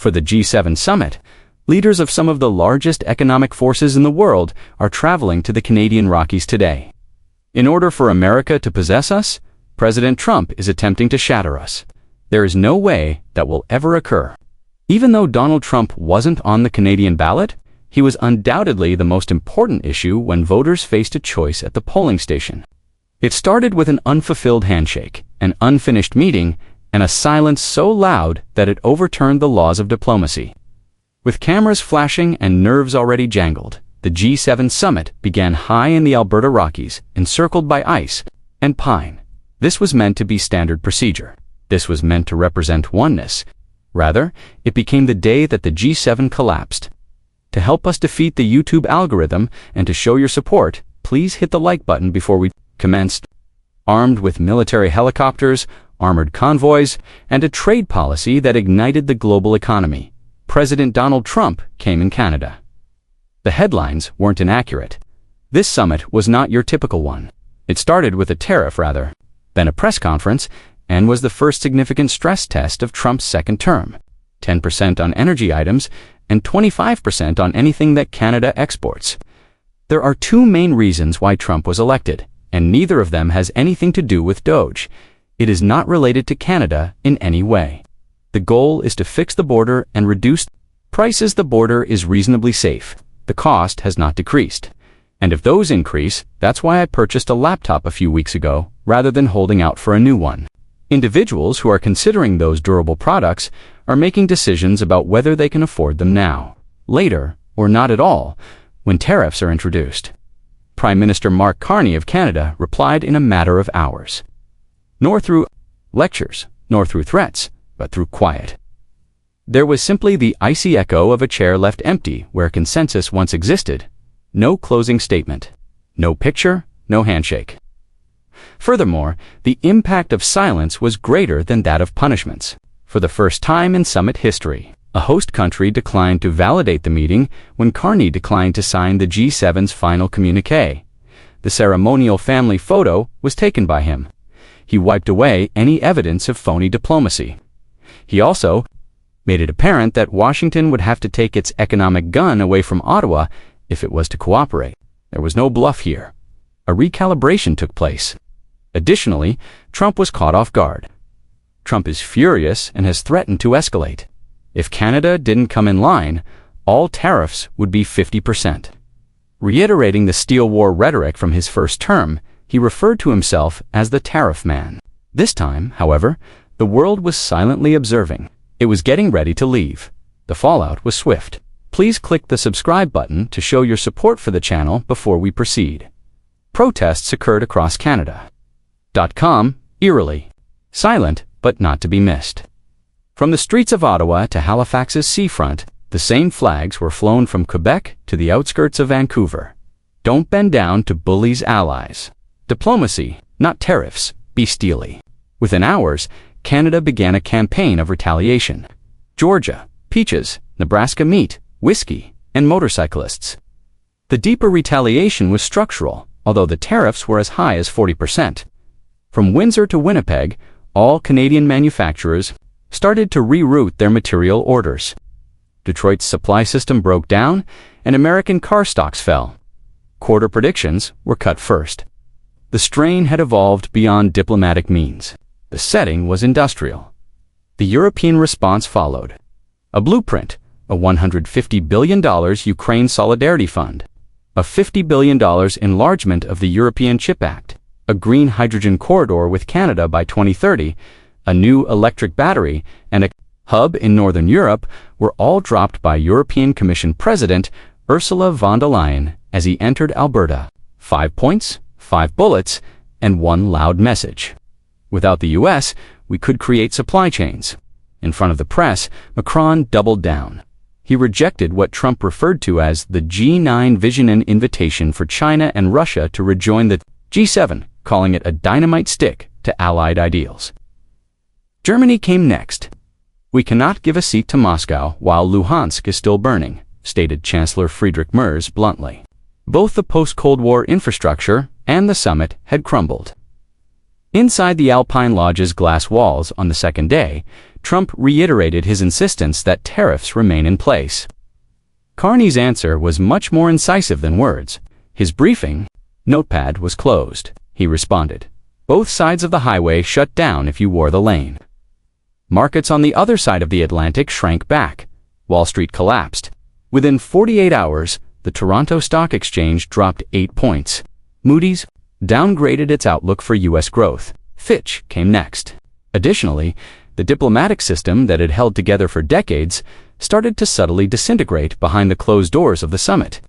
For the G7 summit, leaders of some of the largest economic forces in the world are traveling to the Canadian Rockies today. In order for America to possess us, President Trump is attempting to shatter us. There is no way that will ever occur. Even though Donald Trump wasn't on the Canadian ballot, he was undoubtedly the most important issue when voters faced a choice at the polling station. It started with an unfulfilled handshake, an unfinished meeting, and a silence so loud that it overturned the laws of diplomacy. With cameras flashing and nerves already jangled, the G7 summit began high in the Alberta Rockies, encircled by ice and pine. This was meant to be standard procedure. This was meant to represent oneness. Rather, it became the day that the G7 collapsed. To help us defeat the YouTube algorithm and to show your support, please hit the like button before we commenced. Armed with military helicopters, armored convoys, and a trade policy that ignited the global economy, President Donald Trump came in Canada. The headlines weren't inaccurate. This summit was not your typical one. It started with a tariff rather than a press conference, and was the first significant stress test of Trump's second term. 10% on energy items and 25% on anything that Canada exports. There are two main reasons why Trump was elected, and neither of them has anything to do with DOGE. It is not related to Canada in any way. The goal is to fix the border and reduce prices. The border is reasonably safe. The cost has not decreased. And if those increase, that's why I purchased a laptop a few weeks ago, rather than holding out for a new one. Individuals who are considering those durable products are making decisions about whether they can afford them now, later, or not at all, when tariffs are introduced. Prime Minister Mark Carney of Canada replied in a matter of hours. Nor through lectures, nor through threats, but through quiet. There was simply the icy echo of a chair left empty where consensus once existed. No closing statement. No picture, no handshake. Furthermore, the impact of silence was greater than that of punishments. For the first time in summit history, a host country declined to validate the meeting when Carney declined to sign the G7's final communiqué. The ceremonial family photo was taken by him. He wiped away any evidence of phony diplomacy. He also made it apparent that Washington would have to take its economic gun away from Ottawa if it was to cooperate. There was no bluff here. A recalibration took place. Additionally, Trump was caught off guard. Trump is furious and has threatened to escalate. If Canada didn't come in line, all tariffs would be 50%. Reiterating the steel war rhetoric from his first term, he referred to himself as the tariff man. This time, however, the world was silently observing. It was getting ready to leave. The fallout was swift. Please click the subscribe button to show your support for the channel before we proceed. Protests occurred across Canada. Eerily. Silent, but not to be missed. From the streets of Ottawa to Halifax's seafront, the same flags were flown from Quebec to the outskirts of Vancouver. Don't bend down to bullies' allies. Diplomacy, not tariffs, be steely. Within hours, Canada began a campaign of retaliation. Georgia, peaches, Nebraska meat, whiskey, and motorcyclists. The deeper retaliation was structural, although the tariffs were as high as 40%. From Windsor to Winnipeg, all Canadian manufacturers started to reroute their material orders. Detroit's supply system broke down, and American car stocks fell. Quarter predictions were cut first. The strain had evolved beyond diplomatic means. The setting was industrial. The European response followed. A blueprint, a $150 billion Ukraine Solidarity Fund, a $50 billion enlargement of the European Chip Act, a green hydrogen corridor with Canada by 2030, a new electric battery, and a hub in Northern Europe were all dropped by European Commission President Ursula von der Leyen as he entered Alberta. 5 points, 5 bullets, and one loud message. Without the US, we could create supply chains. In front of the press, Macron doubled down. He rejected what Trump referred to as the G9 vision and invitation for China and Russia to rejoin the G7, calling it a dynamite stick to Allied ideals. Germany came next. We cannot give a seat to Moscow while Luhansk is still burning, stated Chancellor Friedrich Merz bluntly. Both the post-Cold War infrastructure and the summit had crumbled. Inside the Alpine Lodge's glass walls on the second day, Trump reiterated his insistence that tariffs remain in place. Carney's answer was much more incisive than words. His briefing notepad was closed. He responded, "Both sides of the highway shut down if you wore the lane." Markets on the other side of the Atlantic shrank back. Wall Street collapsed. Within 48 hours, the Toronto Stock Exchange dropped 8 points. Moody's downgraded its outlook for U.S. growth. Fitch came next. Additionally, the diplomatic system that had held together for decades started to subtly disintegrate behind the closed doors of the summit.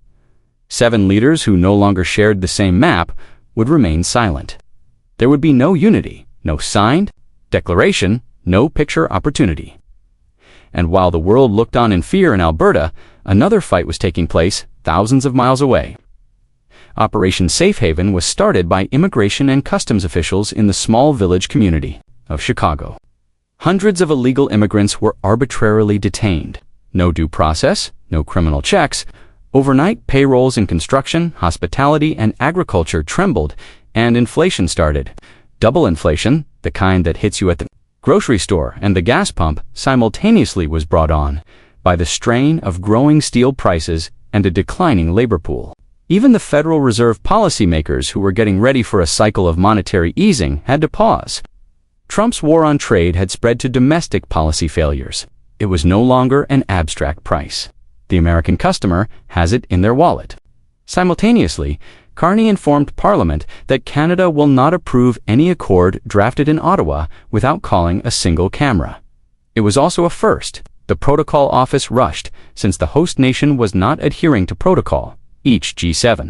7 leaders who no longer shared the same map would remain silent. There would be no unity, no signed declaration, no picture opportunity. And while the world looked on in fear in Alberta, another fight was taking place thousands of miles away. Operation Safe Haven was started by immigration and customs officials in the small village community of Chicago. Hundreds of illegal immigrants were arbitrarily detained. No due process, no criminal checks. Overnight, payrolls in construction, hospitality, and agriculture trembled, and inflation started. Double inflation, the kind that hits you at the grocery store and the gas pump, simultaneously was brought on by the strain of growing steel prices and a declining labor pool. Even the Federal Reserve policymakers who were getting ready for a cycle of monetary easing had to pause. Trump's war on trade had spread to domestic policy failures. It was no longer an abstract price. The American customer has it in their wallet. Simultaneously, Carney informed Parliament that Canada will not approve any accord drafted in Ottawa without calling a single camera. It was also a first. The Protocol Office rushed, since the host nation was not adhering to protocol. Each G7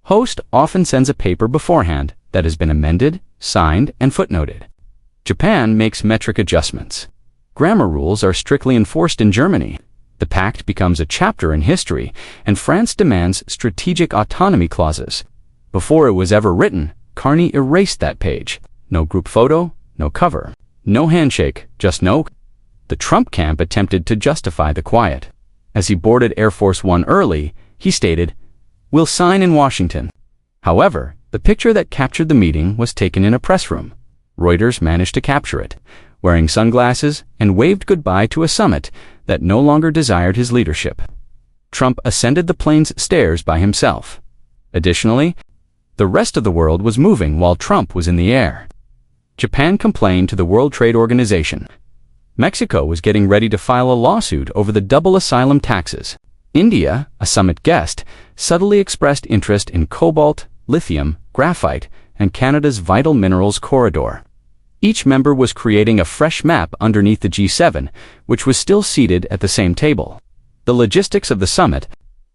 host often sends a paper beforehand that has been amended, signed, and footnoted. Japan makes metric adjustments. Grammar rules are strictly enforced in Germany. The pact becomes a chapter in history, and France demands strategic autonomy clauses. Before it was ever written, Carney erased that page. No group photo, no cover, no handshake, just no. The Trump camp attempted to justify the quiet. As he boarded Air Force One early, he stated, "We'll sign in Washington." However, the picture that captured the meeting was taken in a press room. Reuters managed to capture it, wearing sunglasses, and waved goodbye to a summit that no longer desired his leadership. Trump ascended the plane's stairs by himself. Additionally, the rest of the world was moving while Trump was in the air. Japan complained to the World Trade Organization. Mexico was getting ready to file a lawsuit over the double asylum taxes. India, a summit guest, subtly expressed interest in cobalt, lithium, graphite, and Canada's vital minerals corridor. Each member was creating a fresh map underneath the G7, which was still seated at the same table. The logistics of the summit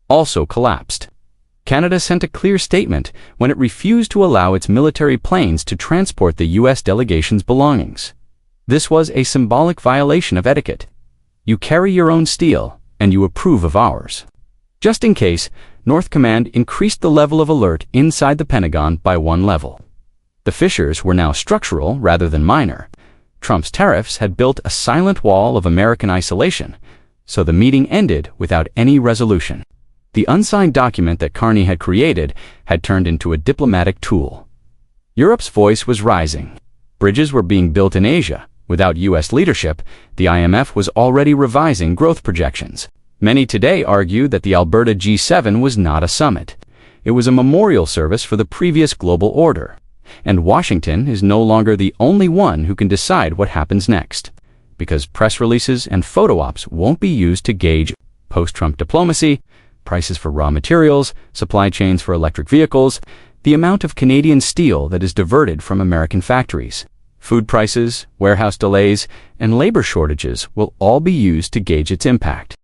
also collapsed. Canada sent a clear statement when it refused to allow its military planes to transport the U.S. delegation's belongings. This was a symbolic violation of etiquette. You carry your own steel, and you approve of ours. Just in case, North Command increased the level of alert inside the Pentagon by 1 level. The fissures were now structural rather than minor. Trump's tariffs had built a silent wall of American isolation, so the meeting ended without any resolution. The unsigned document that Carney had created had turned into a diplomatic tool. Europe's voice was rising. Bridges were being built in Asia. Without U.S. leadership, the IMF was already revising growth projections. Many today argue that the Alberta G7 was not a summit. It was a memorial service for the previous global order. And Washington is no longer the only one who can decide what happens next. Because press releases and photo ops won't be used to gauge post-Trump diplomacy, prices for raw materials, supply chains for electric vehicles, the amount of Canadian steel that is diverted from American factories. Food prices, warehouse delays, and labor shortages will all be used to gauge its impact.